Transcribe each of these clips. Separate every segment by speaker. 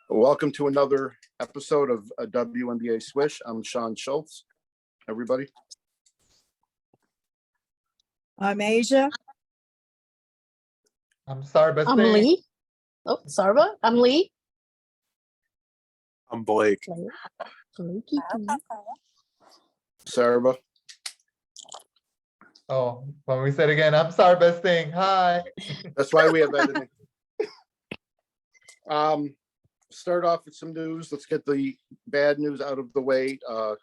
Speaker 1: Welcome to another episode of a WNBA Swish. I'm Sean Schultz. Everybody.
Speaker 2: I'm Asia.
Speaker 3: I'm Sarba
Speaker 4: I'm
Speaker 3: Singh.
Speaker 4: Lee. Oh, Sarva. I'm Lee.
Speaker 5: I'm Blake.
Speaker 1: Sarba.
Speaker 3: Oh, when we said again, I'm Sarba Singh. Hi.
Speaker 1: That's why we have editing. Start off with some news. Let's get the bad news out of the way. The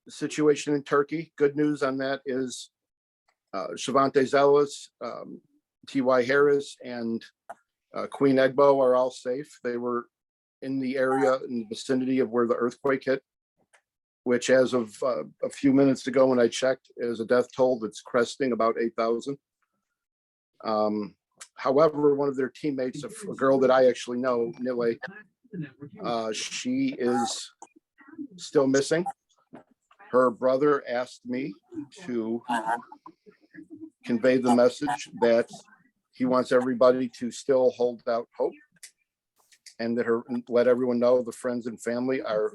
Speaker 1: situation in Turkey. Good news on that is Shavante Zealous, T.Y. Harris, and Queen Egbo are all safe. They were in the area in the vicinity of where the earthquake hit, which as of a few minutes ago when I checked is a death toll that's cresting about 8,000. However, one of their teammates, a girl that I actually know, Nile, she is still missing. Her brother asked me to convey the message that he wants everybody to still hold out hope, and that let everyone know the friends and family are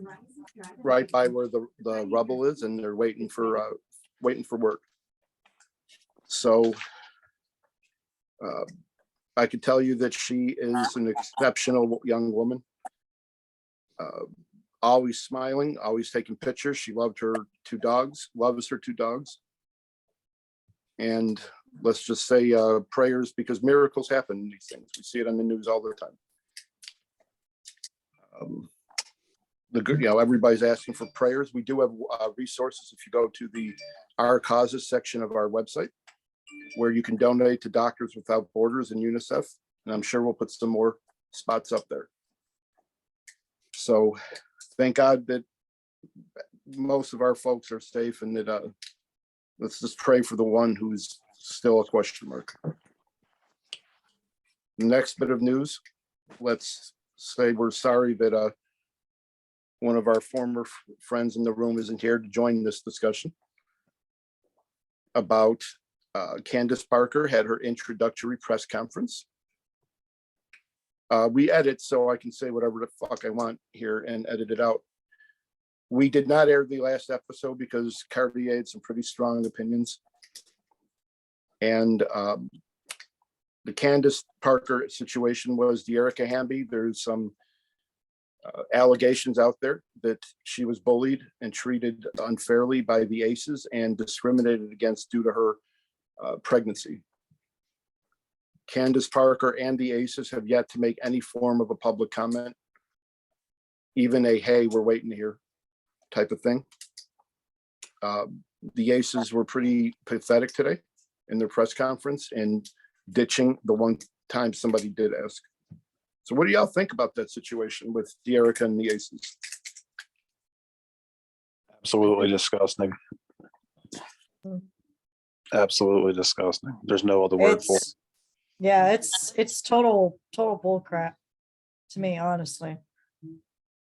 Speaker 1: right by where the rubble is, and they're waiting for word. So I could tell you that she is an exceptional young woman. Always smiling, always taking pictures. She loved her two dogs, loves her two dogs. And let's just say prayers, because miracles happen in these things. We see it on the news all the time. Everybody's asking for prayers. We do have resources if you go to the Our Causes section of our website, where you can donate to Doctors Without Borders and UNICEF. And I'm sure we'll put some more spots up there. So thank God that most of our folks are safe, and that let's just pray for the one who's still a question mark. Next bit of news, let's say we're sorry that one of our former friends in the room isn't here to join this discussion about Candace Parker had her introductory press conference. We edit, so I can say whatever the fuck I want here and edit it out. We did not air the last episode because Cartier had some pretty strong opinions. And the Candace Parker situation was the Erica Hamby. There's some allegations out there that she was bullied and treated unfairly by the Aces and discriminated against due to her pregnancy. Candace Parker and the Aces have yet to make any form of a public comment, even a "hey, we're waiting to hear" type of thing. The Aces were pretty pathetic today in their press conference and ditching the one time somebody did ask. So what do y'all think about that situation with De'Erica and the Aces?
Speaker 5: Absolutely disgusting. Absolutely disgusting. There's no other word for it.
Speaker 2: Yeah, it's total bull crap to me, honestly.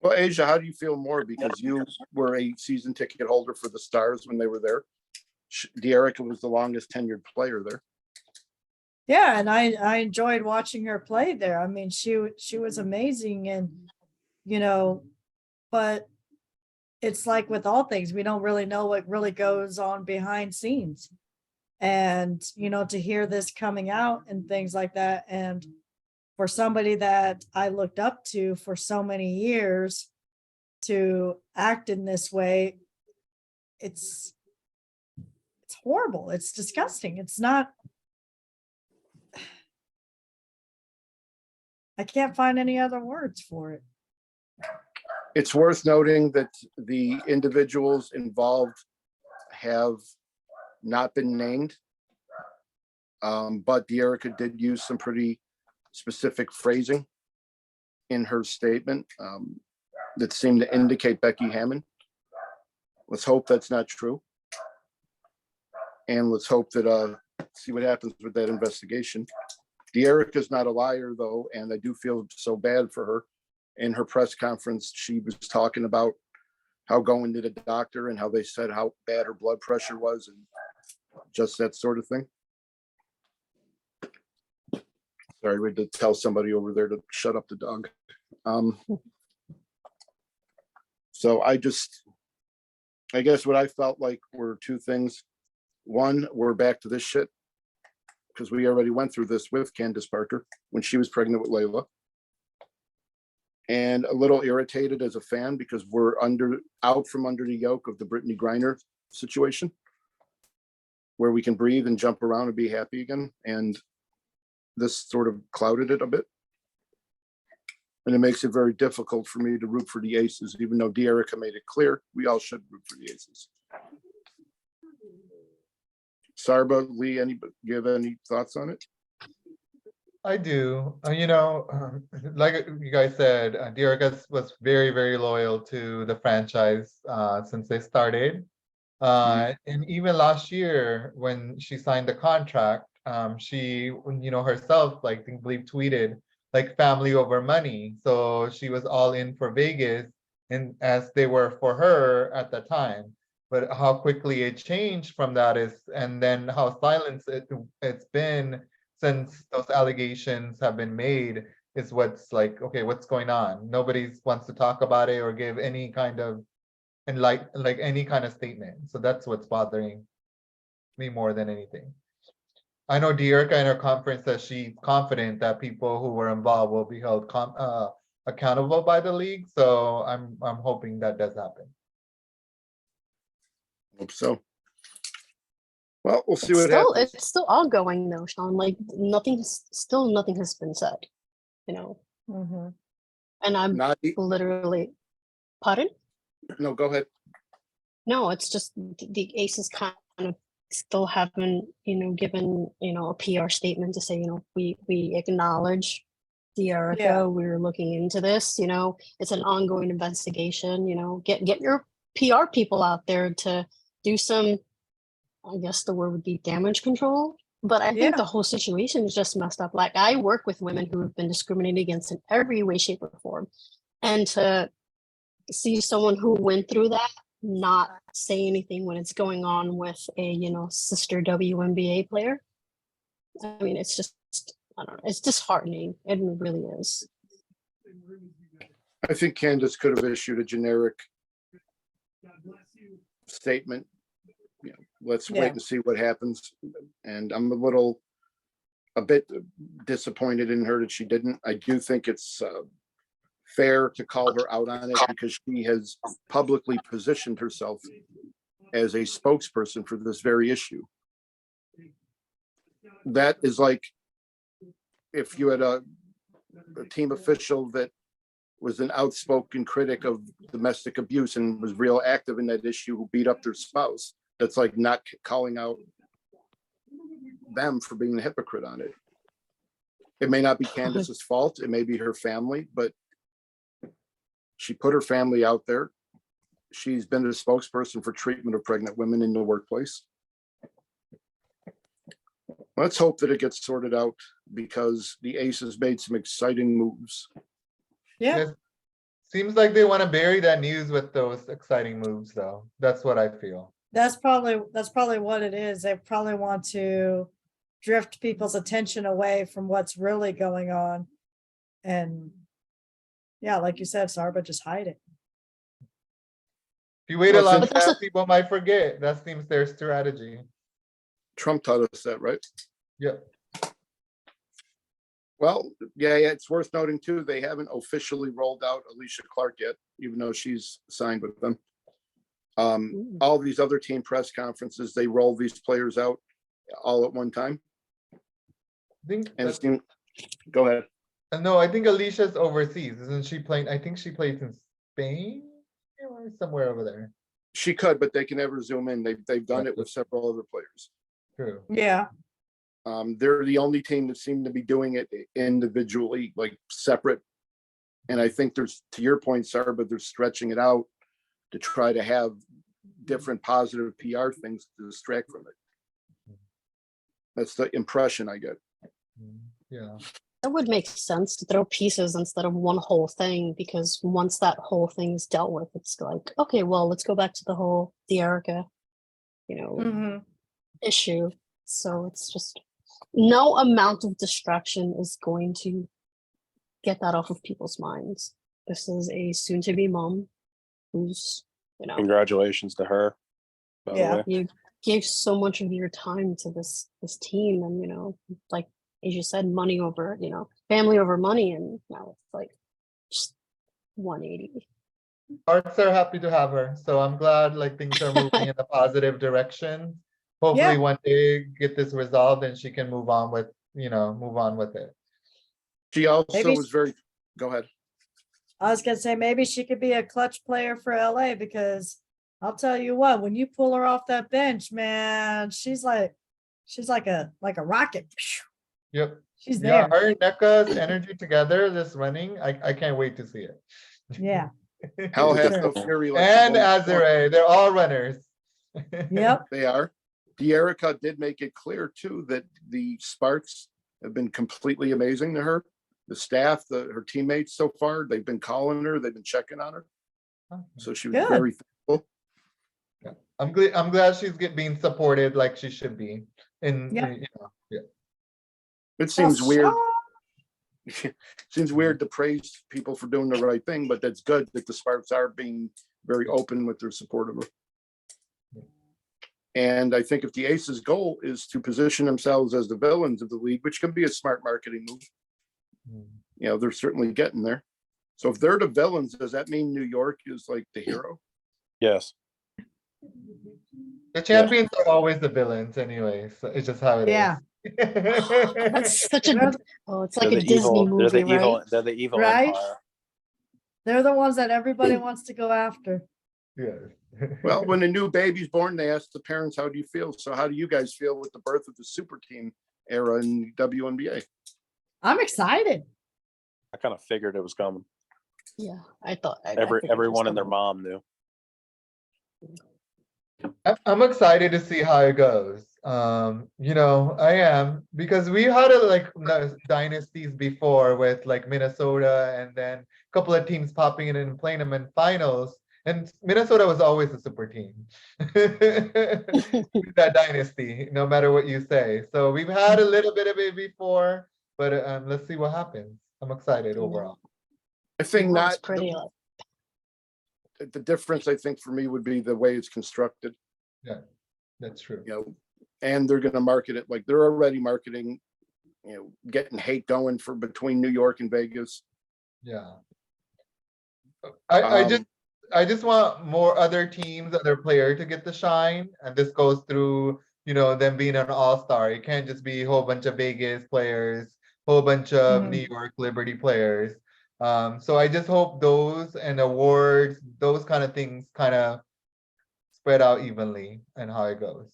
Speaker 1: Well, Asia, how do you feel more? Because you were a season ticket holder for the Stars when they were there. De'Erica was the longest tenured player there.
Speaker 2: Yeah, and I enjoyed watching her play there. I mean, she was amazing, and but it's like with all things, we don't really know what really goes on behind scenes. And to hear this coming out and things like that, and for somebody that I looked up to for so many years to act in this way, it's horrible. It's disgusting. It's not. I can't find any other words for it.
Speaker 1: It's worth noting that the individuals involved have not been named, but De'Erica did use some pretty specific phrasing in her statement that seemed to indicate Becky Hammon. Let's hope that's not true, and let's hope that see what happens with that investigation. De'Erica's not a liar, though, and I do feel so bad for her. In her press conference, she was talking about how going to the doctor and how they said how bad her blood pressure was and just that sort of thing. Sorry, we had to tell somebody over there to shut up the dog. So I guess what I felt like were two things. One, we're back to this shit because we already went through this with Candace Parker when she was pregnant with Layla. And a little irritated as a fan because we're out from under the yoke of the Brittany Griner situation, where we can breathe and jump around and be happy again. And this sort of clouded it a bit. And it makes it very difficult for me to root for the Aces, even though De'Erica made it clear we all should root for the Aces. Sarba, Lee, you have any thoughts on it?
Speaker 3: I do. You know, like you guys said, De'Erica was very, very loyal to the franchise since they started. And even last year, when she signed the contract, she, herself, like, I believe tweeted, like, family over money. So she was all in for Vegas, and as they were for her at the time. But how quickly it changed from that and then how silent it's been since those allegations have been made is what's like, okay, what's going on? Nobody wants to talk about it or give any kind of like any kind of statement. So that's what's bothering me more than anything. I know De'Erica in her conference says she's confident that people who were involved will be held accountable by the league. So I'm hoping that does happen.
Speaker 1: Hope so. Well, we'll see what happens.
Speaker 4: It's still ongoing though, Sean. Like nothing has been said,
Speaker 2: Mhm.
Speaker 4: And I'm
Speaker 1: Not,
Speaker 4: literally, pardon?
Speaker 1: no, go ahead.
Speaker 4: No, it's just the Aces kind of still haven't, given, a PR statement to say, we acknowledge De'Erica,
Speaker 2: Yeah.
Speaker 4: we're looking into this, it's an ongoing investigation, get your PR people out there to do some, I guess the word would be damage control. But I think
Speaker 2: Yeah.
Speaker 4: the whole situation is just messed up. Like I work with women who have been discriminated against in every way, shape, or form. And to see someone who went through that not say anything when it's going on with a, sister WNBA player. I mean, it's just, I don't know, it's disheartening. It really is.
Speaker 1: I think Candace could have issued a generic statement. Let's wait and see what happens. And I'm a bit disappointed in her that she didn't. I do think it's fair to call her out on it because she has publicly positioned herself as a spokesperson for this very issue. That is like if you had a team official that was an outspoken critic of domestic abuse and was real active in that issue who beat up their spouse. That's like not calling out them for being a hypocrite on it. It may not be Candace's fault. It may be her family, but she put her family out there. She's been a spokesperson for treatment of pregnant women in the workplace. Let's hope that it gets sorted out because the Aces made some exciting moves.
Speaker 2: Yeah.
Speaker 3: Yes. Seems like they want to bury that news with those exciting moves, though. That's what I feel.
Speaker 2: That's probably what it is. They probably want to drift people's attention away from what's really going on. And yeah, like you said, Sarba, just hide it.
Speaker 3: If you wait a
Speaker 1: Well,
Speaker 3: long
Speaker 1: since-
Speaker 3: time, people might forget. That seems their strategy.
Speaker 1: Trump taught us that, right?
Speaker 3: Yep.
Speaker 1: Well, yeah, it's worth noting too, they haven't officially rolled out Alicia Clark yet, even though she's signed with them. All these other team press conferences, they roll these players out all at one time.
Speaker 3: I think
Speaker 1: And it seemed, go ahead.
Speaker 3: no, I think Alicia's overseas. Isn't she playing? I think she plays in Spain or somewhere over there.
Speaker 1: She could, but they can never zoom in. They've done it with several other players.
Speaker 3: True.
Speaker 2: Yeah.
Speaker 1: They're the only team that seem to be doing it individually, like separate. And I think there's, to your point, Sarah, but they're stretching it out to try to have different positive PR things to distract from it. That's the impression I get.
Speaker 3: Yeah.
Speaker 4: That would make sense to throw pieces instead of one whole thing, because once that whole thing is dealt with, it's like, okay, well, let's go back to the whole De'Erica,
Speaker 2: Mhm.
Speaker 4: issue. So it's just, no amount of distraction is going to get that off of people's minds. This is a soon-to-be mom who's,
Speaker 5: Congratulations to her. By
Speaker 2: Yeah.
Speaker 5: the way.
Speaker 4: you gave so much of your time to this team, and like as you said, money over, family over money, and now it's like just 180.
Speaker 3: Hearts are happy to have her, so I'm glad like things are moving in a positive direction. Hopefully
Speaker 2: Yeah.
Speaker 3: one day get this resolved and she can move on with it.
Speaker 1: She also
Speaker 2: Maybe-
Speaker 1: was very, go ahead.
Speaker 2: I was gonna say maybe she could be a clutch player for LA, because I'll tell you what, when you pull her off that bench, man, she's like a rocket.
Speaker 3: Yep.
Speaker 2: She's
Speaker 3: Yeah,
Speaker 2: there.
Speaker 3: her and NECA's energy together, this running, I can't wait to see it.
Speaker 2: Yeah.
Speaker 1: Hell
Speaker 2: For
Speaker 1: has
Speaker 2: sure.
Speaker 1: no fury like
Speaker 3: And
Speaker 1: the one-
Speaker 3: Azure, they're all runners.
Speaker 2: Yep.
Speaker 1: They are. De'Erica did make it clear too that the Sparks have been completely amazing to her. The staff, her teammates so far, they've been calling her, they've been checking on her. So she was
Speaker 2: Good.
Speaker 1: very thankful.
Speaker 3: I'm glad she's being supported like she should be.
Speaker 2: Yep.
Speaker 1: It seems
Speaker 2: Oh,
Speaker 1: weird.
Speaker 2: sure.
Speaker 1: Seems weird to praise people for doing the right thing, but that's good that the Sparks are being very open with their support of her. And I think if the Aces' goal is to position themselves as the villains of the league, which can be a smart marketing move, they're certainly getting there. So if they're the villains, does that mean New York is like the hero?
Speaker 5: Yes.
Speaker 3: The champions are always the villains anyway, so it's just how it is.
Speaker 2: Yeah.
Speaker 4: That's such
Speaker 2: They're
Speaker 4: a
Speaker 2: the-
Speaker 4: it's
Speaker 5: They're
Speaker 4: like a
Speaker 5: the
Speaker 4: Disney
Speaker 5: evil. They're
Speaker 4: movie,
Speaker 5: the evil.
Speaker 4: right?
Speaker 5: They're the evil
Speaker 2: Right?
Speaker 5: empire.
Speaker 2: They're the ones that everybody wants to go after.
Speaker 3: Yes.
Speaker 1: Well, when a new baby's born, they ask the parents, how do you feel? So how do you guys feel with the birth of the super team era in WNBA?
Speaker 2: I'm excited.
Speaker 5: I kind of figured it was coming.
Speaker 4: Yeah, I thought I figured it was
Speaker 5: Everyone and their
Speaker 4: coming.
Speaker 5: mom knew.
Speaker 3: I'm excited to see how it goes. I am, because we had dynasties before with like Minnesota and then a couple of teams popping in and playing them in finals. And Minnesota was always a super team. That dynasty, no matter what you say. So we've had a little bit of it before, but let's see what happens. I'm excited overall.
Speaker 1: I think
Speaker 4: Well,
Speaker 1: not.
Speaker 4: it's pretty like
Speaker 1: The difference, I think, for me would be the way it's constructed.
Speaker 3: That's true.
Speaker 1: And they're going to market it like they're already marketing, getting hate going for between New York and Vegas.
Speaker 3: Yeah. I just want more other teams, other players to get the shine. And this goes through, them being an all-star. It can't just be a whole bunch of Vegas players, whole bunch of
Speaker 2: Mhm.
Speaker 3: New York Liberty players. So I just hope those and awards, those kind of things kind of spread out evenly and how it goes.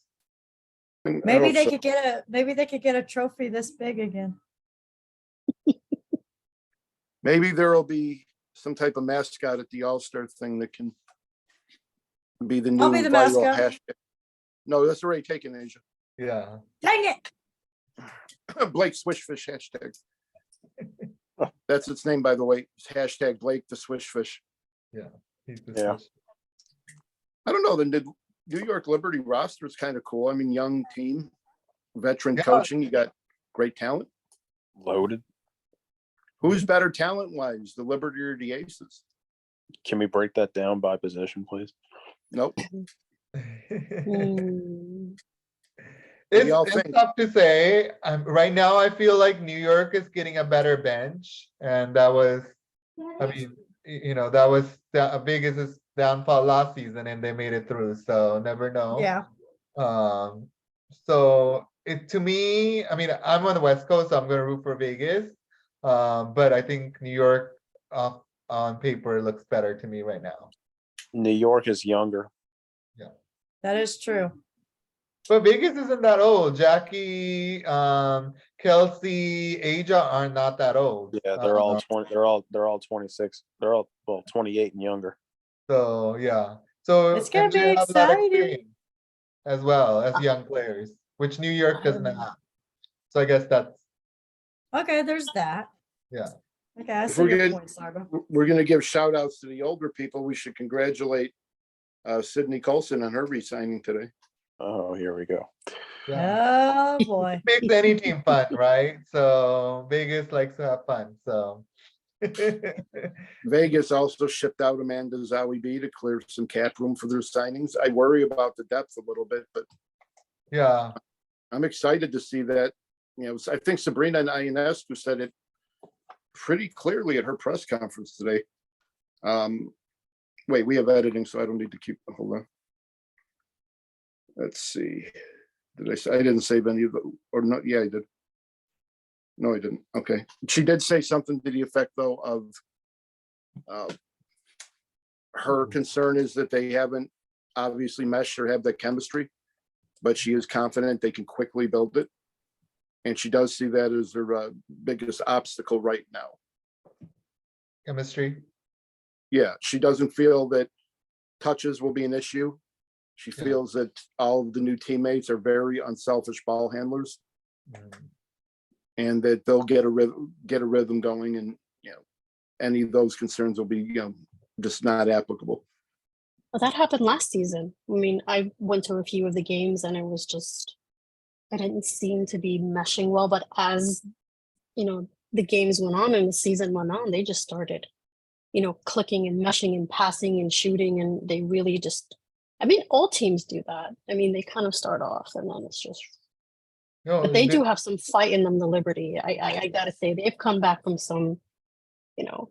Speaker 1: And I
Speaker 2: Maybe
Speaker 1: hope
Speaker 2: they
Speaker 1: so.
Speaker 2: could get a trophy this big again.
Speaker 1: Maybe there'll be some type of mascot at the All-Star thing that can be the new
Speaker 2: I'll be the
Speaker 1: viral
Speaker 2: mascot.
Speaker 1: hashtag. No, that's already taken, Asia.
Speaker 3: Yeah.
Speaker 2: Dang it.
Speaker 1: Blake Swishfish hashtag. That's its name, by the way. It's hashtag Blake the Swishfish.
Speaker 3: He's the
Speaker 5: Yeah.
Speaker 3: switch.
Speaker 1: I don't know. The New York Liberty roster is kind of cool. I mean, young team, veteran
Speaker 3: Yeah.
Speaker 1: coaching. You got great talent.
Speaker 5: Loaded.
Speaker 1: Who's better talent-wise, the Liberty or the Aces?
Speaker 5: Can we break that down by position, please?
Speaker 1: Nope.
Speaker 4: mm,
Speaker 1: What do y'all
Speaker 3: It's
Speaker 1: think?
Speaker 3: tough to say. Right now, I feel like New York is getting a better bench, and that was, I mean, that was the biggest downfall last season, and they made it through. So never know.
Speaker 2: Yeah.
Speaker 3: So to me, I mean, I'm on the West Coast, so I'm going to root for Vegas. But I think New York, on paper, looks better to me right now.
Speaker 5: New York is younger.
Speaker 2: That is true.
Speaker 3: But Vegas isn't that old. Jackie, Kelsey, Aja are not that old.
Speaker 5: Yeah, they're all 20. They're all 26. They're all 28 and younger.
Speaker 3: So yeah. So
Speaker 2: It's gonna
Speaker 3: and they
Speaker 2: be
Speaker 3: have a lot of
Speaker 2: exciting.
Speaker 3: experience as well as young players, which New York doesn't have. So I guess that's
Speaker 2: Okay, there's that.
Speaker 3: yeah.
Speaker 2: Okay, I
Speaker 1: If
Speaker 2: see
Speaker 1: we're
Speaker 2: your
Speaker 1: getting-
Speaker 2: point, Sarba.
Speaker 1: We're going to give shout outs to the older people. We should congratulate Sydney Colson on her re-signing today.
Speaker 5: Oh, here we go.
Speaker 3: Yeah.
Speaker 2: Oh, boy.
Speaker 3: Makes any team fun, right? So Vegas likes to have fun. So
Speaker 1: Vegas also shipped out Amanda Zowie B to clear some cap room for their signings. I worry about the depth a little bit, but
Speaker 3: yeah.
Speaker 1: I'm excited to see that. You know, I think Sabrina Ionescu said it pretty clearly at her press conference today. Wait, we have editing, so I don't need to keep. Hold on. Let's see. Did I say I didn't save any of the or not? Yeah, I did. No, I didn't. Okay. She did say something to the effect though of her concern is that they haven't obviously meshed or have that chemistry, but she is confident they can quickly build it. And she does see that as their biggest obstacle right now.
Speaker 3: Chemistry.
Speaker 1: Yeah, she doesn't feel that touches will be an issue. She
Speaker 3: Yeah.
Speaker 1: feels that all of the new teammates are very unselfish ball handlers and that they'll get a rhythm going, and you know, any of those concerns will be, you know, just not applicable.
Speaker 4: Well, that happened last season. I mean, I went to a few of the games and it was just, I didn't seem to be meshing well. But as, you know, the games went on and the season went on, they just started, you know, clicking and meshing and passing and shooting. And they really just, I mean, all teams do that. I mean, they kind of start off and then it's just,
Speaker 3: No,
Speaker 4: but they do have some fight in them, the Liberty. I gotta say, they've come back from some, you know,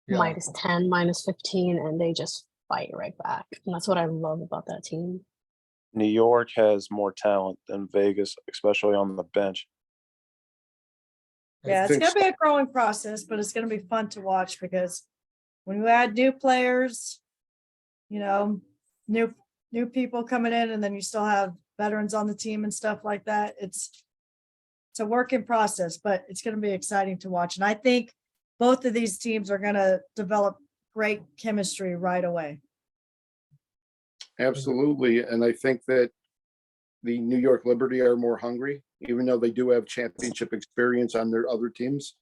Speaker 3: yeah.
Speaker 4: -10, -15, and they just fight right back. And that's what I love about that team.
Speaker 5: New York has more talent than Vegas, especially on the bench.
Speaker 2: Yeah, it's
Speaker 1: think
Speaker 2: gonna be a growing process, but it's gonna be fun to watch because when you add new players, you know, new people coming in, and then you still have veterans on the team and stuff like that. It's a work in process, but it's gonna be exciting to watch. And I think both of these teams are gonna develop great chemistry right away.
Speaker 1: Absolutely. And I think that the New York Liberty are more hungry, even though they do have championship experience on their other teams.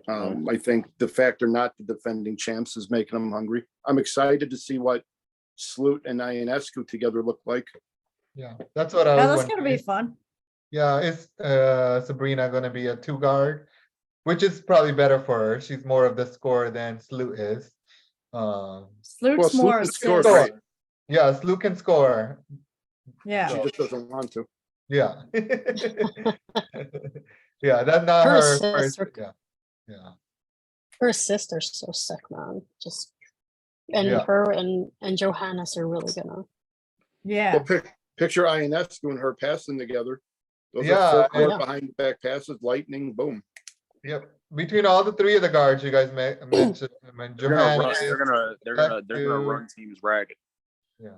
Speaker 1: I think the fact they're not the defending champs is making them hungry. I'm excited to see what Sloot and Ionescu together look like.
Speaker 3: Yeah, that's what I
Speaker 2: Yeah,
Speaker 3: was
Speaker 2: that's gonna be
Speaker 3: wondering.
Speaker 2: fun.
Speaker 3: Yeah, is Sabrina gonna be a 2 guard, which is probably better for her. She's more of the scorer than Sloot is.
Speaker 2: Sloot's
Speaker 1: Sloot
Speaker 2: more
Speaker 1: can score
Speaker 2: assist.
Speaker 1: great.
Speaker 3: Yeah, Sloot can score.
Speaker 2: Yeah,
Speaker 1: She just doesn't want to.
Speaker 3: Yeah. Yeah, that's not
Speaker 4: Her
Speaker 3: her
Speaker 4: assists
Speaker 3: first.
Speaker 4: are-
Speaker 3: Yeah. Yeah.
Speaker 4: Her assists are so sick, man. Just and
Speaker 3: Yeah.
Speaker 4: her and Johannes are really gonna.
Speaker 2: yeah.
Speaker 1: Well, picture Ionescu and her passing together. Those
Speaker 3: Yeah,
Speaker 1: are full court
Speaker 4: yeah.
Speaker 1: behind the back passes, lightning, boom.
Speaker 3: Yep. Between all the 3 of the guards you guys mentioned, I mean,
Speaker 5: They're gonna run.
Speaker 3: Johannes,
Speaker 5: They're gonna
Speaker 3: Ionescu.
Speaker 5: run teams ragged.
Speaker 3: Yeah.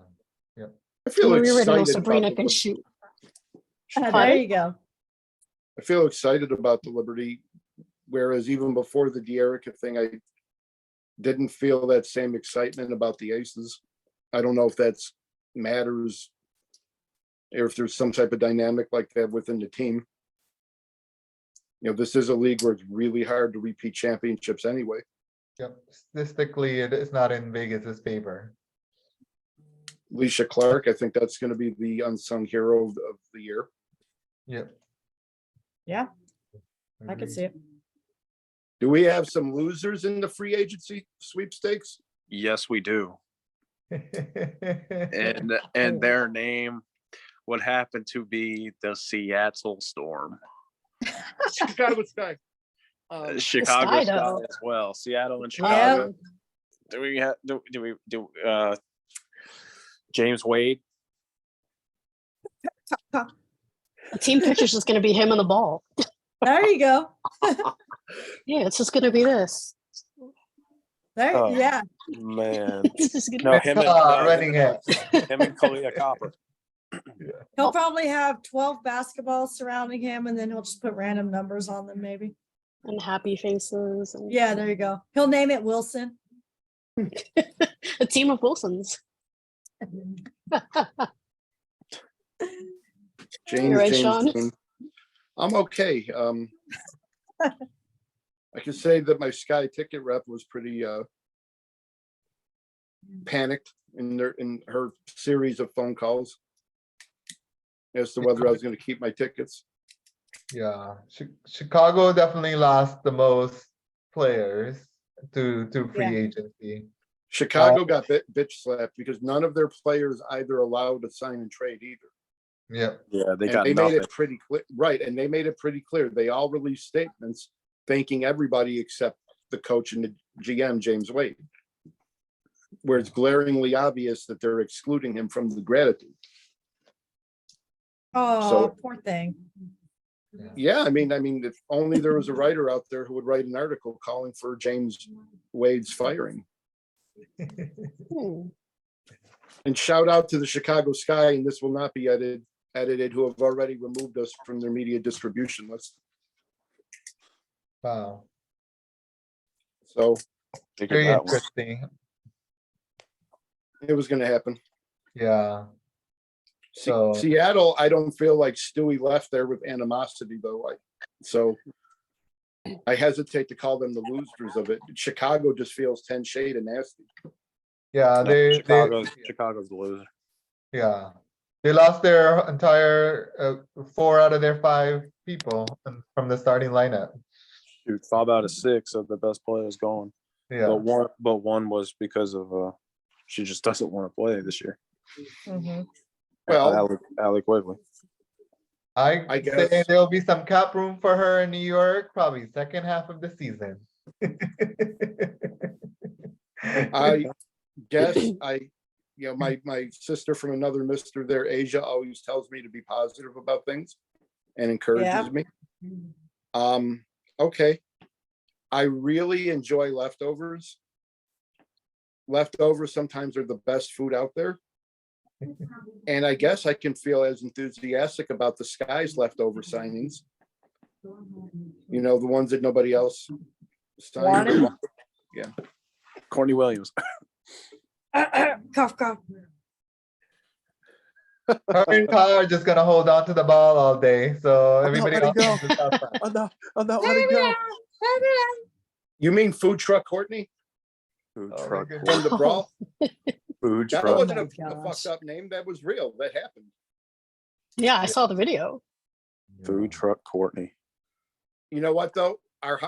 Speaker 1: I feel
Speaker 4: We already know
Speaker 1: excited
Speaker 4: Sabrina
Speaker 1: about
Speaker 4: can
Speaker 1: the,
Speaker 4: shoot.
Speaker 2: There
Speaker 4: Pardon?
Speaker 2: you go.
Speaker 1: I feel excited about the Liberty, whereas even before the De'Erica thing, I didn't feel that same excitement about the Aces. I don't know if that's matters or if there's some type of dynamic like that within the team. You know, this is a league where it's really hard to repeat championships anyway.
Speaker 3: Yep. Statistically, it is not in Vegas's favor.
Speaker 1: Alicia Clark, I think that's going to be the unsung hero of the year.
Speaker 3: Yep.
Speaker 2: Yeah, I can see it.
Speaker 1: Do we have some losers in the free agency sweepstakes?
Speaker 5: Yes, we do.
Speaker 3: And
Speaker 5: And their name would happen to be the Seattle Storm.
Speaker 1: Chicago Sky.
Speaker 5: Chicago
Speaker 4: Sky,
Speaker 5: Sky
Speaker 4: though.
Speaker 5: as well. Seattle and Chicago. Do we have James Wade?
Speaker 4: The team picture's just gonna be him and the ball.
Speaker 2: There you go.
Speaker 4: Yeah, it's just gonna be this.
Speaker 2: There,
Speaker 5: Oh.
Speaker 2: yeah.
Speaker 5: Man.
Speaker 4: It's just gonna
Speaker 5: No, him and
Speaker 3: running it.
Speaker 5: him and Kalia Copper.
Speaker 2: He'll probably have 12 basketballs surrounding him, and then he'll just put random numbers on them, maybe.
Speaker 4: and happy faces. And
Speaker 2: Yeah, there you go. He'll name it Wilson.
Speaker 4: a team of Wilsons.
Speaker 1: James,
Speaker 4: right,
Speaker 1: James,
Speaker 4: Sean?
Speaker 1: Dean. I'm okay. I can say that my Sky ticket rep was pretty panicked in her series of phone calls. as to whether I was going to keep my tickets.
Speaker 3: Yeah, Chicago definitely lost the most players to free
Speaker 2: Yeah.
Speaker 3: agency.
Speaker 1: Chicago got bitch slapped because none of their players either allowed to sign and trade either.
Speaker 3: Yeah,
Speaker 5: Yeah, they
Speaker 1: And
Speaker 5: got
Speaker 1: they made
Speaker 5: nothing.
Speaker 1: it pretty clear, right? And they made it pretty clear. They all released statements thanking everybody except the coach and the GM, James Wade, where it's glaringly obvious that they're excluding him from the gratitude.
Speaker 2: Oh, poor thing.
Speaker 1: Yeah, I mean, if only there was a writer out there who would write an article calling for James Wade's firing.
Speaker 4: Hmm.
Speaker 1: And shout out to the Chicago Sky, and this will not be edited, who have already removed us from their media distribution list.
Speaker 3: wow,
Speaker 1: So
Speaker 5: Figured
Speaker 3: very
Speaker 5: that one.
Speaker 3: interesting.
Speaker 1: it was going to happen.
Speaker 3: Yeah, So-
Speaker 1: Seattle, I don't feel like Stewie left there with animosity, though. So I hesitate to call them the losers of it. Chicago just feels 10 shade and nasty.
Speaker 3: yeah,
Speaker 5: No, Chicago's the loser.
Speaker 3: yeah, they lost their entire 4 out of their 5 people from the starting lineup.
Speaker 5: Shoot, 5 out of 6 of the best players gone.
Speaker 3: Yeah,
Speaker 5: But one was because of she just doesn't want to play this year.
Speaker 2: Mhm.
Speaker 1: Well,
Speaker 5: Alec Quigley.
Speaker 3: I
Speaker 1: guess-
Speaker 3: say there'll be some cap room for her in New York, probably second half of the season.
Speaker 1: I guess my sister from another mister there, Asia, always tells me to be positive about things and encourages me. Okay. I really enjoy leftovers. Leftovers sometimes are the best food out there. And I guess I can feel as enthusiastic about the Sky's leftover signings. You know, the ones that nobody else signed.
Speaker 2: Wanted.
Speaker 5: Courtney Williams.
Speaker 2: Cough, cough.
Speaker 3: Her and Kyle are just gonna hold on to the ball all day, so everybody
Speaker 5: let
Speaker 3: else
Speaker 5: it go.
Speaker 3: can just have fun.
Speaker 5: I'm not letting go.
Speaker 1: You mean food truck Courtney
Speaker 5: Food
Speaker 3: Oh my
Speaker 5: truck.
Speaker 3: goodness.
Speaker 1: from the brawl?
Speaker 5: Food
Speaker 1: That
Speaker 5: truck.
Speaker 1: wasn't
Speaker 2: Oh
Speaker 1: a
Speaker 2: my
Speaker 1: fucked
Speaker 2: gosh.
Speaker 1: up name. That was real. That happened.
Speaker 4: Yeah, I saw the video.
Speaker 5: Food truck Courtney.
Speaker 1: You know what though?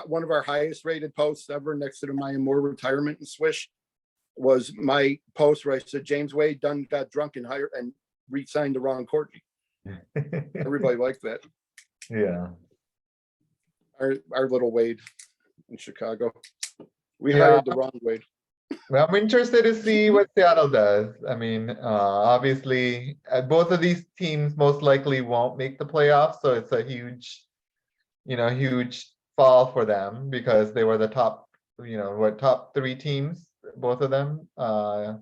Speaker 1: One of our highest rated posts ever next to the Maya Moore retirement and swish was my post where I said James Wade done got drunk and hired and re-signed the wrong Courtney. Everybody liked that.
Speaker 3: Yeah,
Speaker 1: Our little Wade in Chicago. We
Speaker 3: Yeah.
Speaker 1: hired the wrong Wade.
Speaker 3: well, I'm interested to see what Seattle does. I mean, obviously, both of these teams most likely won't make the playoffs, so it's a huge fall for them because they were the top, top 3 teams, both of them.
Speaker 1: But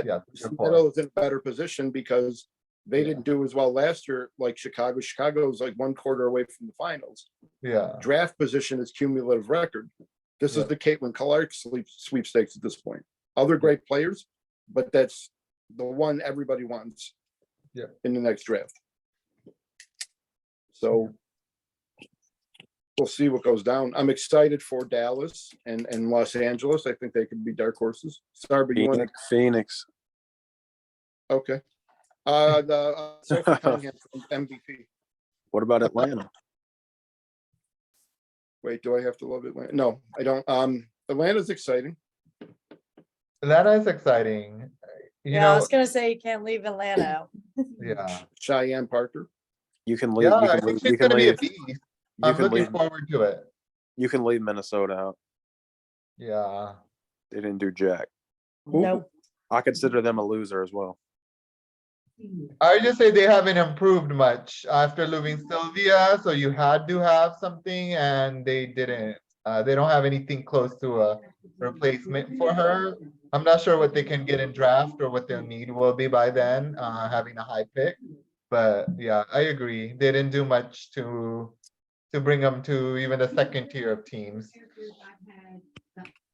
Speaker 3: Yeah,
Speaker 1: Seattle is in a better position because they didn't do as well last year like Chicago. Chicago's like 1 quarter away from the finals.
Speaker 3: yeah,
Speaker 1: Draft position is cumulative record. This is
Speaker 3: Yeah.
Speaker 1: the Caitlin Clark sweepstakes at this point. Other great players, but that's the one everybody wants in the next draft. So we'll see what goes down. I'm excited for Dallas and Los Angeles. I think they could be dark horses. Sorry, but you want
Speaker 5: Phoenix.
Speaker 1: okay. The Sophie Cunningham from MVP.
Speaker 5: What about Atlanta?
Speaker 1: Wait, do I have to love Atlanta? No, I don't. Atlanta's exciting.
Speaker 3: Atlanta is exciting. You
Speaker 2: Yeah, I
Speaker 3: know,
Speaker 2: was gonna say you can't leave Atlanta out.
Speaker 3: yeah,
Speaker 1: Cheyenne Parker.
Speaker 5: You can leave.
Speaker 3: yeah,
Speaker 5: you
Speaker 3: I
Speaker 5: can
Speaker 3: think
Speaker 5: leave.
Speaker 3: she's
Speaker 5: You can
Speaker 3: gonna be a
Speaker 5: leave.
Speaker 3: beast.
Speaker 5: You
Speaker 3: I'm
Speaker 5: can
Speaker 3: looking
Speaker 5: leave.
Speaker 3: forward to it.
Speaker 5: You can leave Minnesota out.
Speaker 3: Yeah,
Speaker 5: They didn't do jack.
Speaker 2: Nope.
Speaker 5: I consider them a loser as well.
Speaker 3: I would just say they haven't improved much after losing Sylvia, so you had to have something, and they didn't. They don't have anything close to a replacement for her. I'm not sure what they can get in draft or what their need will be by then, having a high pick. But yeah, I agree. They didn't do much to bring them to even the second tier of teams.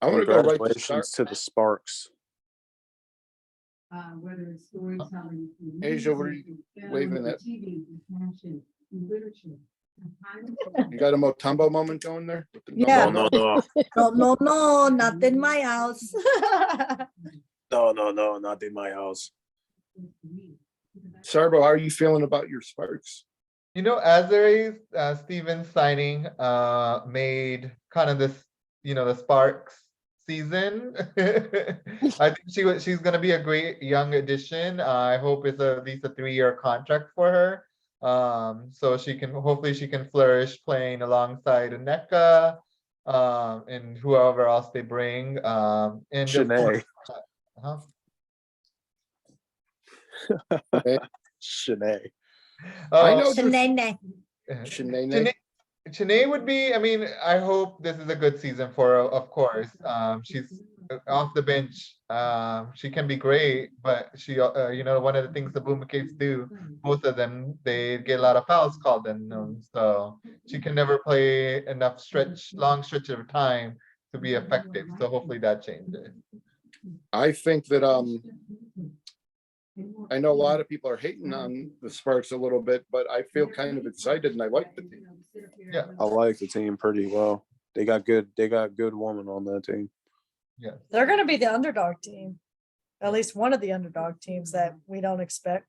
Speaker 1: I want to go right to start.
Speaker 5: Congratulations to the Sparks.
Speaker 1: Asia, what are you waving at? You got a Motumbo moment going there?
Speaker 2: Yeah.
Speaker 5: No,
Speaker 2: No, not in my house.
Speaker 5: no, not in my house.
Speaker 1: Sarbo, how are you feeling about your Sparks?
Speaker 3: You know, Azare's Steven signing made kind of this, the Sparks season. I think she's gonna be a great young addition. I hope it's at least a 3-year contract for her. So hopefully she can flourish playing alongside Aneka, and whoever else they bring. And of course,
Speaker 5: Shanae. Shanae.
Speaker 1: I
Speaker 3: Oh,
Speaker 1: know just
Speaker 2: Shanae.
Speaker 1: Shanae.
Speaker 3: Chennai would be, I hope this is a good season for her, of course. She's off the bench. She can be great, but she, one of the things the Boomcakes do, both of them, they get a lot of fouls called on them. So she can never play enough long stretch of time to be effective. So hopefully that changes.
Speaker 1: I think that I know a lot of people are hating on the Sparks a little bit, but I feel kind of excited and I like the team.
Speaker 3: Yeah.
Speaker 5: I like the team pretty well. They got good women on that team.
Speaker 3: Yeah.
Speaker 2: They're gonna be the underdog team. At least one of the underdog teams that we don't expect.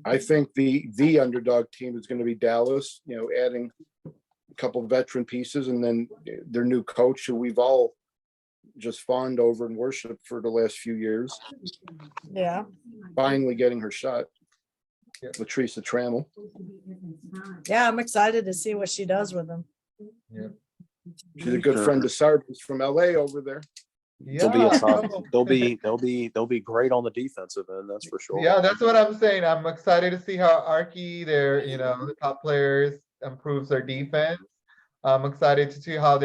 Speaker 1: I think the underdog team is going to be Dallas, adding a couple of veteran pieces and then their new coach who we've all just fawned over and worshiped for the last few years,
Speaker 2: Yeah.
Speaker 1: finally getting her shot.
Speaker 3: Yeah.
Speaker 1: Latrice Trammell.
Speaker 2: Yeah, I'm excited to see what she does with them.
Speaker 3: Yeah.
Speaker 1: She's a good friend of Sarba's from LA over there.
Speaker 5: They'll be a
Speaker 3: Yeah.
Speaker 5: tough. They'll be great on the defensive end. That's for sure.
Speaker 3: Yeah, that's what I'm saying. I'm excited to see how Archie, the top players, improves their defense. I'm excited to see how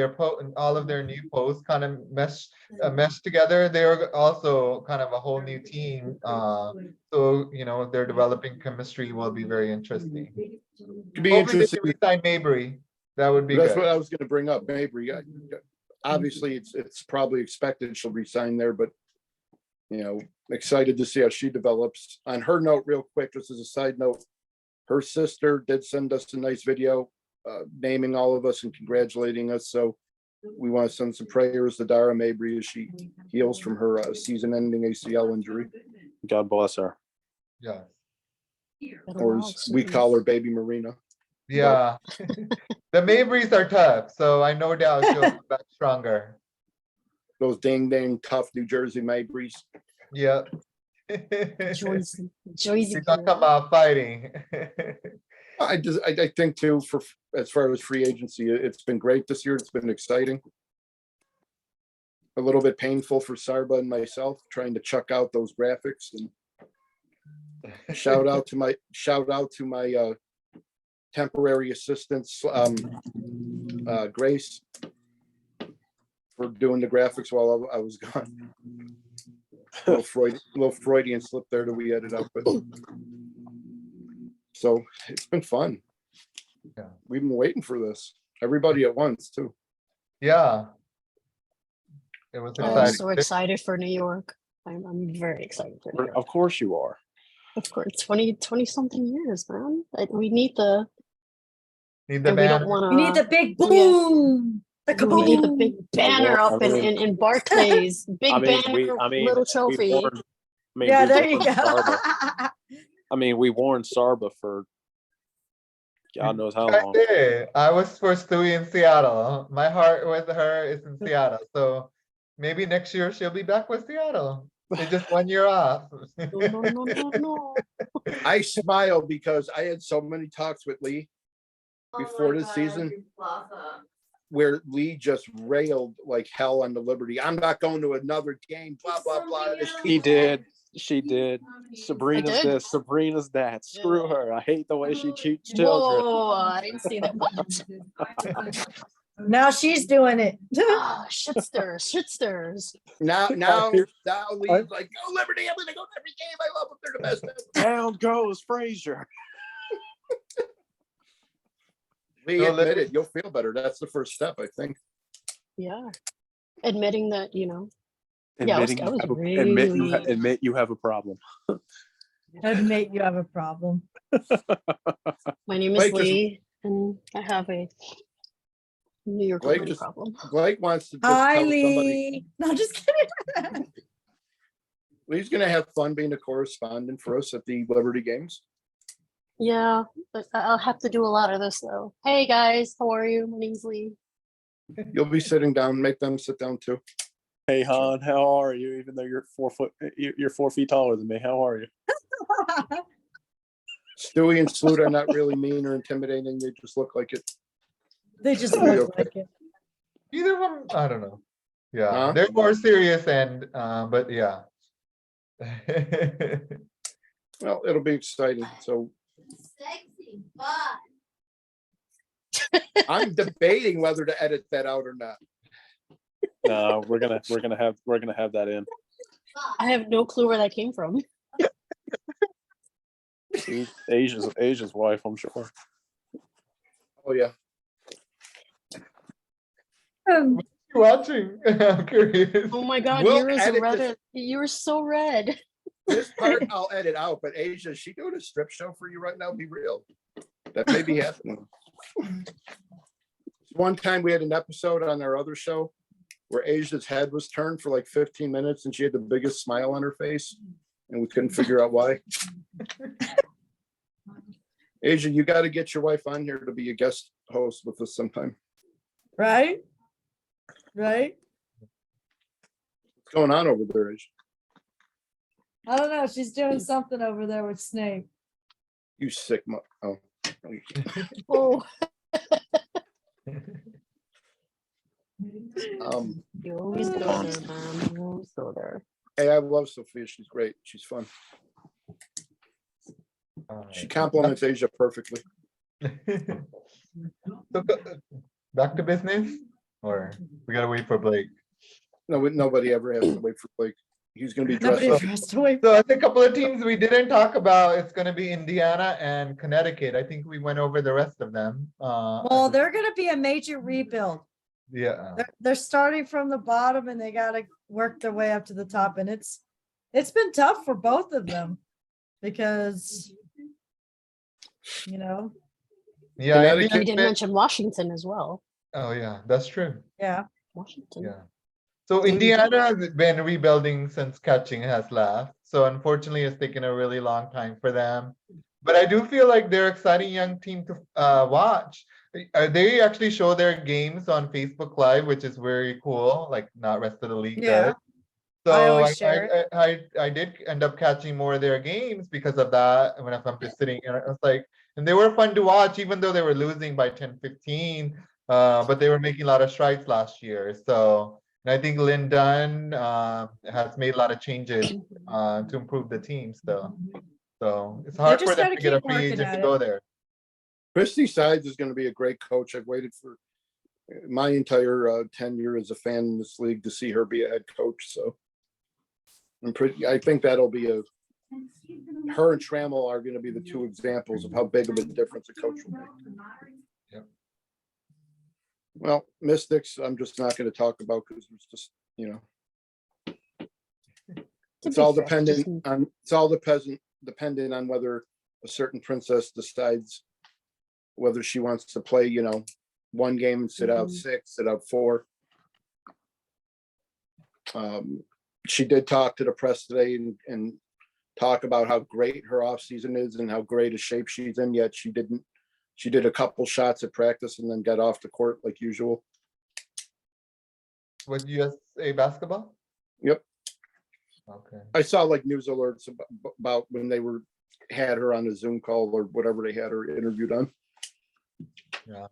Speaker 3: all of their new posts kind of mesh together. They're also kind of a whole new team. So their developing chemistry will be very interesting.
Speaker 1: Could be
Speaker 3: Hopefully they
Speaker 1: interesting.
Speaker 3: can resign Mabry. That would be
Speaker 1: That's
Speaker 3: good.
Speaker 1: what I was going to bring up. Mabry. Obviously, it's probably expected she'll resign there, but excited to see how she develops. On her note, real quick, just as a side note, her sister did send us a nice video naming all of us and congratulating us. So we want to send some prayers to Dara Mabry as she heals from her season-ending ACL injury,
Speaker 5: God bless her.
Speaker 3: Yeah.
Speaker 1: or as we call her, Baby Marina.
Speaker 3: Yeah. The Mabrys are tough, so I no doubt she'll come back stronger.
Speaker 1: Those dang tough New Jersey Mabrys.
Speaker 3: Yep.
Speaker 4: Joyce.
Speaker 3: She's gonna come out fighting.
Speaker 1: I think too, for as far as free agency, it's been great this year. It's been exciting. A little bit painful for Sarba and myself trying to chuck out those graphics. And shout out to my temporary assistants, Grace, for doing the graphics while I was gone. Little Freudian slip there that we edited out, but so it's been fun.
Speaker 3: Yeah.
Speaker 1: We've been waiting for this. Everybody at once too.
Speaker 3: Yeah. It was
Speaker 4: I'm
Speaker 3: exciting.
Speaker 4: so excited for New York. I'm very excited for New York.
Speaker 5: Of course you are.
Speaker 4: Of course, 20 something years, man. We need the.
Speaker 3: Need the
Speaker 4: And we don't
Speaker 3: banner.
Speaker 4: want to.
Speaker 2: We need the big boom. The
Speaker 4: We need the
Speaker 2: kaboom.
Speaker 4: big banner
Speaker 5: I
Speaker 4: up
Speaker 5: mean-
Speaker 4: in Barclays. Big banner, little trophy.
Speaker 2: Yeah, there you go.
Speaker 5: We warned Sarba for God knows how
Speaker 3: I
Speaker 5: long.
Speaker 3: did. I was for Stewie in Seattle. My heart with her is in Seattle. So maybe next year she'll be back with Seattle. It's just 1 year off.
Speaker 4: No.
Speaker 1: I smile because I had so many talks with Lee before this season where Lee just railed like hell on the Liberty. I'm not going to another game, blah, blah, blah.
Speaker 5: He did. She did. Sabrina's
Speaker 4: I did.
Speaker 5: this, Sabrina's that. Screw her. I hate the way she treats children.
Speaker 4: Whoa, I didn't see that. What?
Speaker 2: Now she's doing it.
Speaker 4: Ah, shitsters.
Speaker 1: Now Lee's like, go Liberty, I'm gonna go to every game. I love them. They're the best.
Speaker 5: Down goes Frazier.
Speaker 1: Lee
Speaker 3: No,
Speaker 1: admitted, you'll feel better. That's the first step, I think.
Speaker 4: Yeah. Admitting that, Yeah,
Speaker 5: Admitting
Speaker 4: I was
Speaker 5: admit you have a problem.
Speaker 2: Admit you have a problem.
Speaker 4: my name is
Speaker 1: Blake just-
Speaker 4: Lee, and I have a New York
Speaker 1: Blake
Speaker 4: money
Speaker 1: just-
Speaker 4: problem.
Speaker 1: Blake wants to just
Speaker 2: Hi,
Speaker 1: tell somebody.
Speaker 2: Lee. No, just kidding.
Speaker 1: He's gonna have fun being a correspondent for us at the Liberty games.
Speaker 4: Yeah, but I'll have to do a lot of this though. Hey guys, how are you? My name's Lee.
Speaker 1: You'll be sitting down, make them sit down too.
Speaker 5: Hey Han, how are you? Even though you're 4 foot, you're 4 feet taller than me. How are you?
Speaker 1: Stewie and Sloot are not really mean or intimidating. They just look like it.
Speaker 2: They just
Speaker 1: It'll be
Speaker 2: look
Speaker 1: okay.
Speaker 2: like it.
Speaker 3: Either of them, I don't know. Yeah,
Speaker 1: Huh?
Speaker 3: they're more serious and but yeah.
Speaker 1: Well, it'll be exciting. So I'm debating whether to edit that out or not.
Speaker 5: No, we're gonna have that in.
Speaker 4: I have no clue where that came from.
Speaker 5: Asia's wife, I'm sure.
Speaker 1: Oh yeah.
Speaker 3: You watching? I'm curious.
Speaker 4: Oh my god,
Speaker 1: We'll
Speaker 4: you're as
Speaker 1: edit
Speaker 4: red.
Speaker 1: this.
Speaker 4: You're so red.
Speaker 1: This part I'll edit out, but Asia, is she doing a strip show for you right now? Be real. That may be happening. One time we had an episode on our other show where Asia's head was turned for like 15 minutes and she had the biggest smile on her face and we couldn't figure out why. Asia, you got to get your wife on here to be a guest host with us sometime.
Speaker 2: Right? Right?
Speaker 1: What's going on over there, Asia?
Speaker 2: I don't know. She's doing something over there with Snake.
Speaker 1: You sick mo- oh.
Speaker 4: Oh, you always go there, man. You always go there.
Speaker 1: Hey, I love Sophia. She's great. She's fun. She compliments Asia perfectly.
Speaker 3: So, back to business, or we gotta wait for Blake.
Speaker 1: No, nobody ever has to wait for Blake. He's going to be dressed
Speaker 2: Nobody
Speaker 1: up.
Speaker 2: dressed away.
Speaker 3: So I think a couple of teams we didn't talk about. It's gonna be Indiana and Connecticut. I think we went over the rest of them.
Speaker 2: Well, they're going to be a major rebuild.
Speaker 3: Yeah.
Speaker 2: They're starting from the bottom and they got to work their way up to the top. And it's been tough for both of them because, you know,
Speaker 3: Yeah.
Speaker 1: Connecticut-
Speaker 3: Indiana-
Speaker 4: You didn't mention Washington as well.
Speaker 3: Oh yeah, that's true.
Speaker 2: yeah.
Speaker 4: Washington.
Speaker 3: Yeah. So Indiana has been rebuilding since catching has left. So unfortunately, it's taken a really long time for them. But I do feel like they're an exciting young team to watch. They actually show their games on Facebook Live, which is very cool. Like not rest of the league
Speaker 2: Yeah.
Speaker 3: does.
Speaker 2: I
Speaker 3: So
Speaker 2: always share
Speaker 3: I did end up catching more of their games because of that. When I'm just sitting, and I was like, and they were fun to watch, even though they were losing by 10-15. But they were making a lot of strides last year. So. And I think Lynn Dunn has made a lot of changes to improve the team. So it's hard for
Speaker 2: just
Speaker 3: them
Speaker 2: gotta
Speaker 3: to get a
Speaker 2: keep
Speaker 3: free
Speaker 2: working
Speaker 3: agent
Speaker 2: at
Speaker 3: to
Speaker 2: it.
Speaker 3: go there.
Speaker 1: Christy Sides is going to be a great coach. I've waited for my entire tenure as a fan in this league to see her be a head coach. So I think that'll be her and Trammell are going to be the two examples of how big of a difference a coach will make.
Speaker 3: Yep.
Speaker 1: Well, Mystics, I'm just not going to talk about because it's just, you know, it's all dependent on whether a certain princess decides whether she wants to play, you know, one game and sit out 6, sit out 4. She did talk to the press today and talk about how great her off season is and how great a shape she's in, yet she did a couple shots at practice and then got off the court like usual.
Speaker 3: With USA basketball?
Speaker 1: Yep.
Speaker 3: Okay.
Speaker 1: I saw like news alerts about when they had her on a Zoom call or whatever they had her interviewed on.
Speaker 3: Yeah.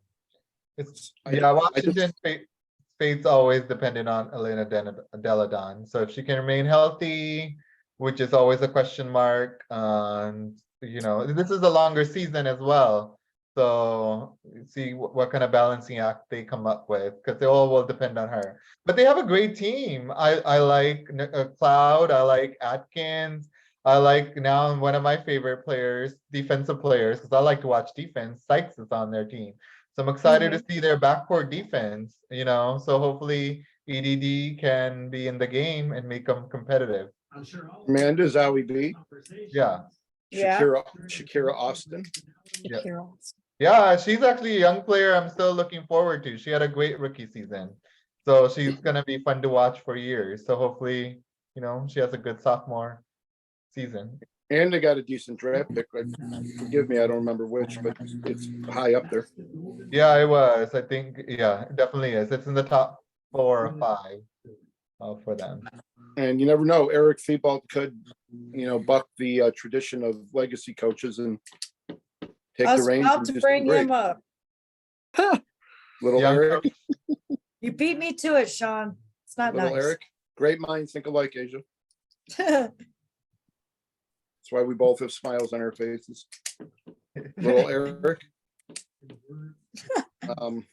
Speaker 3: It's
Speaker 1: I-
Speaker 3: Washington fate's always dependent on Elena Deladon. So if she can remain healthy, which is always a question mark, you know, this is a longer season as well. So see what kind of balancing act they come up with, because they all will depend on her. But they have a great team. I like Cloud. I like Atkins. I like now one of my favorite players, defensive players, because I like to watch defense. Sykes is on their team. So I'm excited to see their backcourt defense, you know, so hopefully EDD can be in the game and make them competitive.
Speaker 1: Amanda Zowie B.
Speaker 3: Yeah.
Speaker 2: Yeah.
Speaker 1: Shakira Austin.
Speaker 3: Yeah.
Speaker 4: Shakira.
Speaker 3: Yeah, she's actually a young player I'm still looking forward to. She had a great rookie season. So she's going to be fun to watch for years. So hopefully she has a good sophomore season.
Speaker 1: And they got a decent draft pick. Forgive me, I don't remember which, but it's high up there.
Speaker 3: Yeah, it was. I think, yeah, it definitely is. It's in the top 4 or 5 for them.
Speaker 1: And you never know, Eric Thibault could, buck the tradition of legacy coaches and take
Speaker 2: I
Speaker 1: the
Speaker 2: was
Speaker 1: reins
Speaker 2: about
Speaker 1: and
Speaker 2: to
Speaker 1: do
Speaker 2: bring
Speaker 1: something
Speaker 2: him
Speaker 1: great.
Speaker 2: up.
Speaker 1: Little
Speaker 3: Young
Speaker 1: Eric,
Speaker 2: You beat me to it, Sean. It's not
Speaker 1: little
Speaker 2: nice.
Speaker 1: Eric, great minds think alike, Asia. That's why we both have smiles on our faces. Little Eric. Um,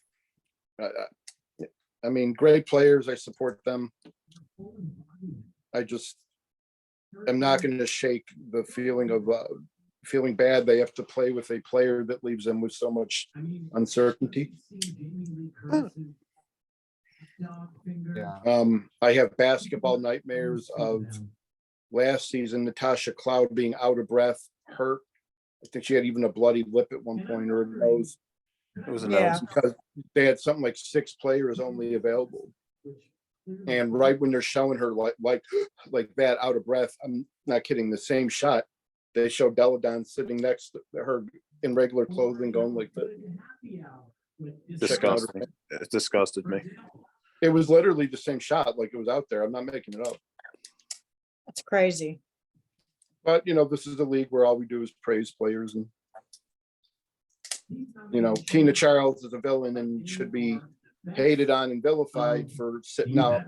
Speaker 1: I mean, great players. I support them. I just am not going to shake the feeling of feeling bad they have to play with a player that leaves them with so much uncertainty.
Speaker 3: Yeah.
Speaker 1: I have basketball nightmares of last season, Natasha Cloud being out of breath, hurt. I think she had even a bloody lip at one point, or a nose.
Speaker 5: It was a
Speaker 2: Yeah.
Speaker 5: nose.
Speaker 1: Because they had something like 6 players only available. And right when they're showing her like that out of breath, I'm not kidding, the same shot, they show Deladon sitting next to her in regular clothing going like that.
Speaker 5: Disgusting. It disgusted me.
Speaker 1: It was literally the same shot, like it was out there. I'm not making it up.
Speaker 2: That's crazy.
Speaker 1: But this is a league where all we do is praise players, and Tina Charles is a villain and should be hated on and vilified for sitting out,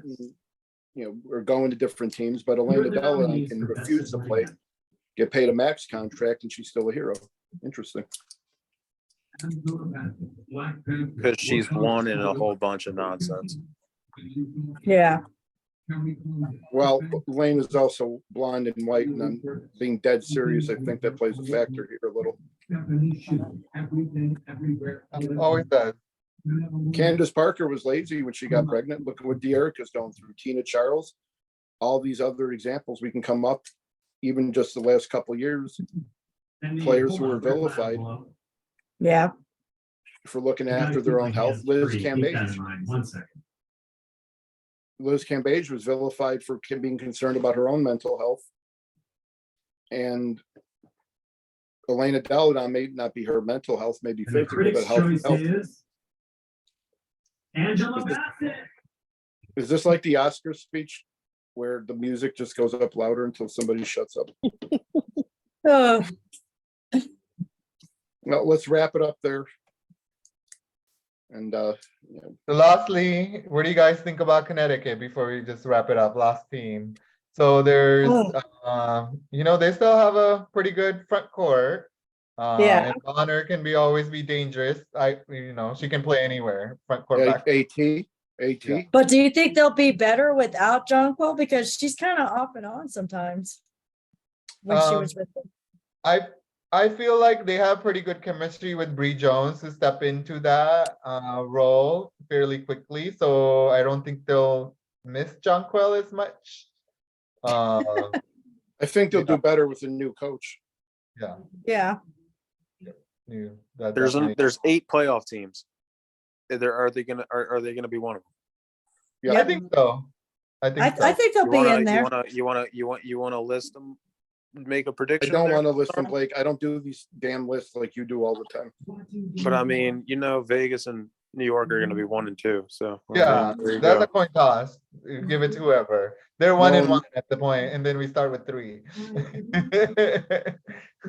Speaker 1: or going to different teams. But Elena Deladon can refuse to play, get paid a max contract, and she's still a hero. Interesting.
Speaker 5: Because she's one in a whole bunch of nonsense.
Speaker 2: Yeah.
Speaker 1: Well, Lane is also blonde and white, and I'm being dead serious. I think that plays a factor here a little.
Speaker 3: Always does.
Speaker 1: Candace Parker was lazy when she got pregnant. Look at what De'Erica's going through. Tina Charles, all these other examples we can come up, even just the last couple of years, players who were vilified
Speaker 2: Yeah.
Speaker 1: for looking after their own health. Liz Cambage was vilified for being concerned about her own mental health. And Elena Deladon may not be her mental health, maybe physical, but health.
Speaker 6: Angela Bassett.
Speaker 1: Is this like the Oscar speech where the music just goes up louder until somebody shuts up?
Speaker 2: Oh,
Speaker 1: Well, let's wrap it up there. And
Speaker 3: So lastly, what do you guys think about Connecticut before we just wrap it up? Last team. So there's, they still have a pretty good front court.
Speaker 2: Yeah.
Speaker 3: And Bonner can always be dangerous. She can play anywhere. Front court, back.
Speaker 1: AT.
Speaker 3: Yeah.
Speaker 2: but do you think they'll be better without Jonquil? Because she's kind of off and on sometimes when she was with them.
Speaker 3: I feel like they have pretty good chemistry with Bree Jones to step into that role fairly quickly. So I don't think they'll miss Jonquil as much.
Speaker 1: I think they'll do better with a new coach.
Speaker 3: Yeah.
Speaker 2: Yeah.
Speaker 3: That
Speaker 5: There's
Speaker 3: definitely-
Speaker 5: 8 playoff teams. Are they gonna be one of them?
Speaker 1: Yeah.
Speaker 3: I think so. I think so.
Speaker 2: I think they'll be in there.
Speaker 5: You wanna list them? Make a
Speaker 1: I
Speaker 5: prediction?
Speaker 1: don't
Speaker 5: there?
Speaker 1: want to list them, Blake. I don't do these damn lists like you do all the time.
Speaker 5: But I mean, Vegas and New York are going to be 1 and 2. So
Speaker 3: Yeah,
Speaker 5: there you
Speaker 3: that's
Speaker 5: go.
Speaker 3: a coin toss. You give it to whoever. They're 1 and
Speaker 1: No.
Speaker 3: 1 at the point, and then we start with 3.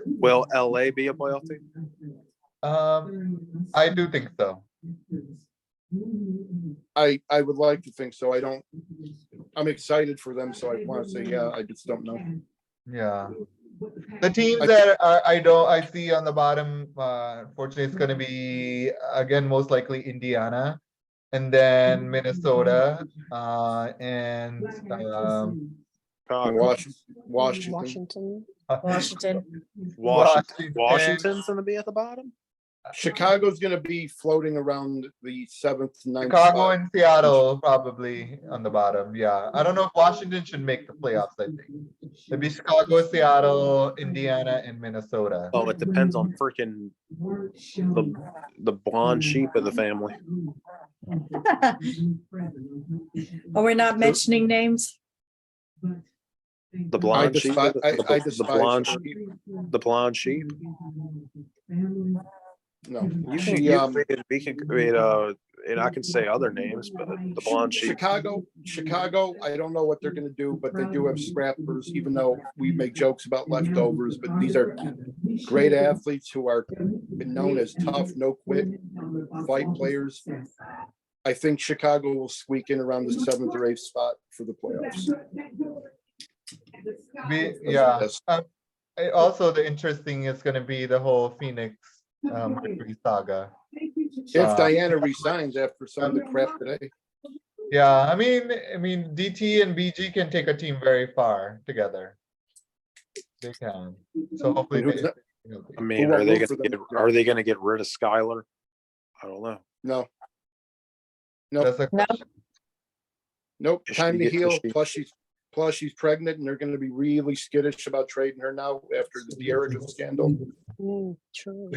Speaker 5: Will LA be a playoff team?
Speaker 3: I do think so.
Speaker 1: I would like to think so. I'm excited for them, so I want to say, yeah, I just don't know.
Speaker 3: Yeah. The teams that I see on the bottom, fortunately, it's going to be again most likely Indiana, and then Minnesota, and
Speaker 1: Washington.
Speaker 2: Washington.
Speaker 5: Washington's going to be at the bottom.
Speaker 1: Chicago's going to be floating around the 7th, 9th.
Speaker 3: Chicago
Speaker 1: spot.
Speaker 3: and Seattle probably on the bottom. Yeah, I don't know if Washington should make the playoffs. I think it'd be Chicago, Seattle, Indiana, and Minnesota.
Speaker 5: Oh, it depends on freaking the blonde sheep of the family.
Speaker 2: Are we not mentioning names?
Speaker 5: The
Speaker 1: I
Speaker 5: blonde sheep.
Speaker 1: despise, I
Speaker 5: The
Speaker 1: despise
Speaker 5: blonde
Speaker 1: her.
Speaker 5: sheep. The blonde sheep.
Speaker 1: No,
Speaker 5: You
Speaker 1: she,
Speaker 5: we can create and I can say other names, but the blonde sheep.
Speaker 1: Chicago, I don't know what they're gonna do, but they do have scrappers, even though we make jokes about leftovers, but these are great athletes who are been known as tough, no quit fight players. I think Chicago will squeak in around the 7th or 8th spot for the playoffs.
Speaker 3: Yeah.
Speaker 1: Yes.
Speaker 3: Also, the interesting is going to be the whole Phoenix Mercury saga.
Speaker 1: If Diana resigns after some of the crap today.
Speaker 3: Yeah, I mean, DT and BG can take a team very far together. They can. So hopefully,
Speaker 1: And who's
Speaker 3: they,
Speaker 1: not-
Speaker 5: I mean,
Speaker 1: Who
Speaker 5: are
Speaker 1: won't
Speaker 5: they
Speaker 1: root for
Speaker 5: going to
Speaker 1: them?
Speaker 5: get? Are they going to get rid of Skylar? I don't know.
Speaker 1: No. Nope.
Speaker 3: that's a
Speaker 2: No.
Speaker 3: question.
Speaker 1: Nope,
Speaker 5: Is
Speaker 1: time
Speaker 5: she
Speaker 1: to
Speaker 5: get-
Speaker 1: heal.
Speaker 5: is she-
Speaker 1: Plus she's pregnant and they're gonna be really skittish about trading her now after the Erica scandal.
Speaker 4: True.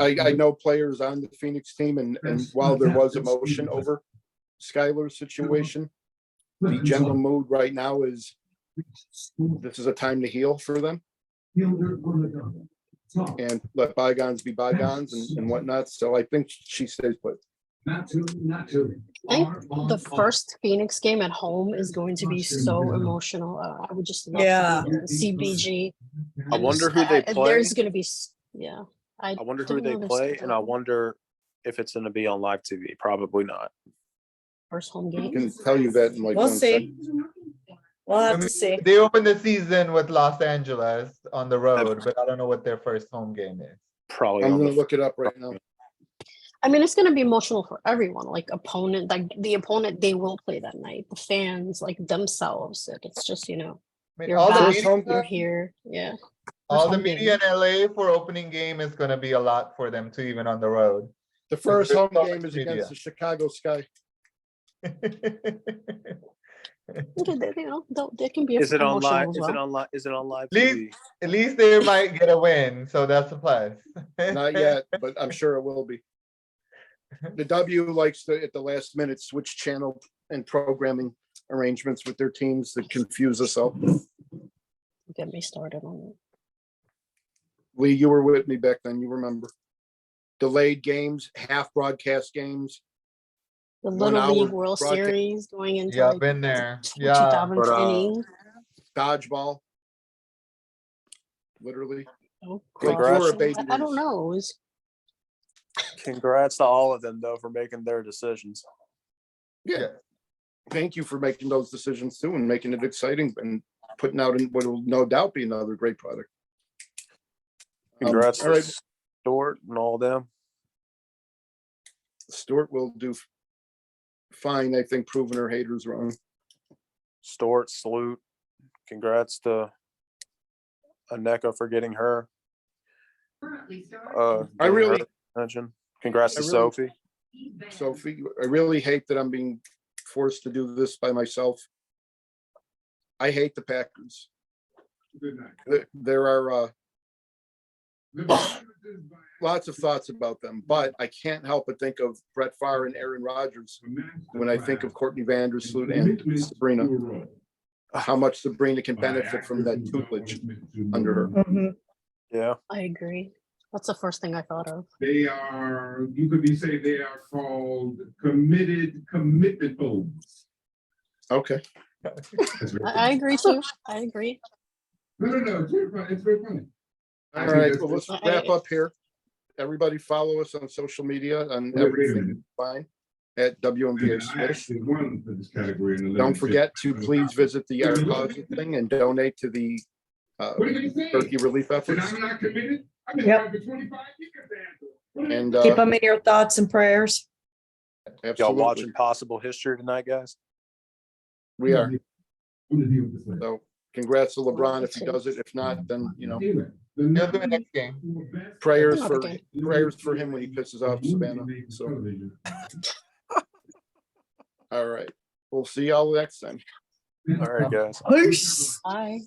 Speaker 1: I know players on the Phoenix team and while there was emotion over Skylar's situation, the general mood right now is this is a time to heal for them and let bygones be bygones and whatnot. So I think she stays put.
Speaker 4: I think the first Phoenix game at home is going to be so emotional. I would just love
Speaker 2: Yeah.
Speaker 4: to be there, CBG.
Speaker 5: I wonder who they play.
Speaker 4: There's going to be, yeah.
Speaker 5: I wonder who
Speaker 4: don't
Speaker 5: they
Speaker 4: know their
Speaker 5: play, and I
Speaker 4: schedule.
Speaker 5: wonder if it's going to be on live TV. Probably not.
Speaker 4: First home
Speaker 1: I
Speaker 4: game.
Speaker 1: can tell you that in like
Speaker 2: We'll
Speaker 1: 1
Speaker 2: see.
Speaker 1: second.
Speaker 2: We'll
Speaker 3: I
Speaker 2: have
Speaker 3: mean,
Speaker 2: to see.
Speaker 3: they opened the season with Los Angeles on the road, but I don't know what their first home game is.
Speaker 5: Probably
Speaker 1: I'm
Speaker 5: on
Speaker 1: gonna
Speaker 5: the.
Speaker 1: look it up right now.
Speaker 4: I mean, it's going to be emotional for everyone. Like opponent, like the opponent they will play that night. The fans, like themselves. It's just
Speaker 3: I mean,
Speaker 4: you're
Speaker 3: all the
Speaker 4: back,
Speaker 1: First home
Speaker 3: media,
Speaker 4: you're here. Yeah.
Speaker 3: all
Speaker 4: First
Speaker 3: the
Speaker 4: home game.
Speaker 3: media in LA for opening game is going to be a lot for them too, even on the road.
Speaker 1: The first
Speaker 3: there's
Speaker 1: home
Speaker 3: so
Speaker 1: game
Speaker 3: much
Speaker 1: is
Speaker 3: media.
Speaker 1: against the Chicago Sky.
Speaker 4: Okay, they can be
Speaker 5: Is it on
Speaker 4: emotional
Speaker 5: live?
Speaker 4: as
Speaker 5: Is it
Speaker 4: well.
Speaker 5: on live? Is it on live
Speaker 3: Least-
Speaker 5: TV?
Speaker 3: At least they might get a win, so that's a plus.
Speaker 1: Not yet, but I'm sure it will be. The W likes to, at the last minute, switch channel and programming arrangements with their teams that confuse us all.
Speaker 4: Get me started on it.
Speaker 1: Lee, you were with me back then, you remember. Delayed games, half broadcast games.
Speaker 4: The
Speaker 1: 1
Speaker 4: Little
Speaker 1: hour
Speaker 4: League World
Speaker 1: broadcast.
Speaker 4: Series going into
Speaker 3: Yeah,
Speaker 4: like
Speaker 3: been there.
Speaker 4: the
Speaker 3: Yeah,
Speaker 4: 2000th
Speaker 5: But,
Speaker 4: inning.
Speaker 1: Dodgeball. Literally.
Speaker 4: Oh,
Speaker 1: Like,
Speaker 5: Congrats.
Speaker 1: you're a
Speaker 4: cross-
Speaker 1: baby
Speaker 4: I don't
Speaker 1: Ruth.
Speaker 4: know. It's-
Speaker 5: Congrats to all of them though for making their decisions.
Speaker 1: Yeah. Thank you for making those decisions too and making it exciting and putting out in what will no doubt be another great product.
Speaker 5: Congrats
Speaker 1: all
Speaker 5: to
Speaker 1: right.
Speaker 5: Stewart and all them.
Speaker 1: Stuart will do fine, I think, proving her haters wrong.
Speaker 5: Stewart, salute. Congrats to Aneka for getting her.
Speaker 1: I
Speaker 5: Getting
Speaker 1: really-
Speaker 5: her attention. Congrats to
Speaker 1: I really-
Speaker 5: Sophie.
Speaker 1: Sophie, I really hate that I'm being forced to do this by myself. I hate the Packers. There are lots of thoughts about them, but I can't help but think of Brett Favre and Aaron Rodgers when I think of Courtney Vandersloot and Sabrina. How much Sabrina can benefit from that tutelage under her.
Speaker 2: Mhm.
Speaker 5: Yeah.
Speaker 4: I agree. That's the first thing I thought of.
Speaker 6: They are, you could be say they are called commitment phones.
Speaker 1: Okay.
Speaker 4: I agree too. I agree.
Speaker 6: No, it's very funny. It's very funny.
Speaker 1: All right, well, let's wrap up here. Everybody follow us on social media and
Speaker 6: Wait a
Speaker 1: everything
Speaker 6: minute.
Speaker 1: fine at WMVA
Speaker 6: I
Speaker 1: Smith.
Speaker 6: actually won for this category. in the
Speaker 1: Don't
Speaker 6: limited-
Speaker 1: forget to please visit the Our Causes thing and donate to the
Speaker 6: What are you saying?
Speaker 1: turkey relief
Speaker 6: And
Speaker 1: efforts.
Speaker 6: I'm not committed? I've been
Speaker 2: Yep.
Speaker 6: around for 25 years, Angela. What are you-
Speaker 1: And
Speaker 2: Keep them in your thoughts and prayers.
Speaker 5: Y'all
Speaker 1: absolutely,
Speaker 5: watching Possible History tonight, guys?
Speaker 1: we are.
Speaker 6: I'm gonna deal with this later.
Speaker 1: So congrats to LeBron if he does it. If not, then, you know,
Speaker 6: Anyway, the
Speaker 3: He'll do it next game.
Speaker 1: prayers
Speaker 4: Another
Speaker 1: for,
Speaker 4: game.
Speaker 1: prayers for him when he pisses off Savannah. So, all right. We'll see y'all next time.
Speaker 5: All right, guys.
Speaker 2: Peace.
Speaker 4: Bye.